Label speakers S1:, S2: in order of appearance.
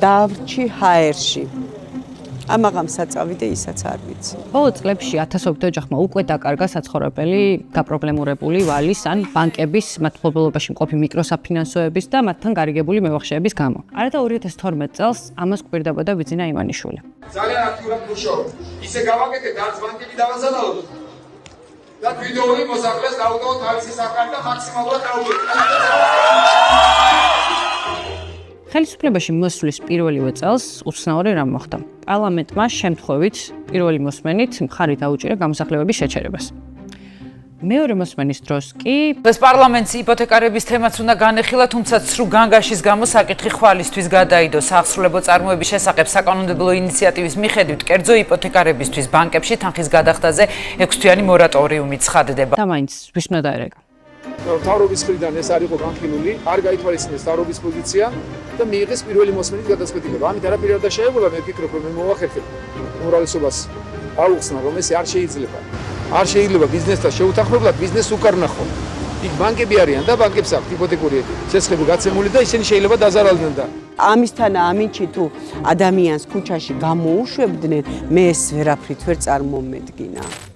S1: დავრჩი HR-ში. ამაღამ საწავიდე ისაც არ ვიცი.
S2: ბოლო წლებში ათასობით ოჯახმა უკვე დაკარგა საცხოვრებელი გაპრობლემურებული ვალის ან ბანკების მათ მფლობელობაში მყოფი მიკროსაფინანსოების და მათთან გარიგებული მევახშეების გამო. არადა 2012 წელს ამას გვირდებოდა ბიძინა იმანიშვილი.
S3: ძალიან აქტიურად მუშაობ. ისე გავაკეთეთ, რაც ბანკები დავაზარალოთ. და ვიდეოები მოსახლეს დაუტოვოთ თავისი საქმე და მაქსიმალურად დაუბრუნდეთ.
S2: ხელისუფლებაში მოსვლის პირველივე წელს უცნაური რამ მოხდა. პარლამენტმა შემთხვევით პირველი მოსმენით მხარი დაუჭირა გამოსახლებების შეჩერებას. მეორე მოსმენის დროს კი
S4: ეს პარლამენტს იპოთეკარების თემაც უნდა განეხილა, თუმცა ცრუ განგაშის გამო საკითხი ხვალისთვის გადაიდო. საახსრულებო წარმოების შესახებ საკანონმდებლო ინიციატივის მიხედვით კერძო იპოთეკარებისთვის ბანკებში თანხის გადახდაზე 6-თვიანი მორატორიუმი ცხადდება.
S2: და მაინც ვის უნდა დაერეგა?
S3: მთავრობის მხრიდან ეს არ იყო განხილული, არ გაითვალისწინეს მთავრობის პოზიცია და მიიღეს პირველი მოსმენით გადაწყვეტილება. ამით არაფერი არ დაშავებულა, მე ვფიქრობ, რომ მე მოვახერხებ უმრავლესობას აუხსნა, რომ ეს არ შეიძლება. არ შეიძლება ბიზნესთან შეუთანხმებლად ბიზნესს უკარ ნახო. იქ ბანკები არიან და ბანკებს აქვთ იპოთეკური ცეცხლები გაცემული და ისინი შეიძლება დაზარალდნენ და
S1: ამისთან ამინჩი თუ ადამიანს ქუჩაში გამოუშვებდნენ, მე ეს ვერაფრით ვერ წარმომედგინა.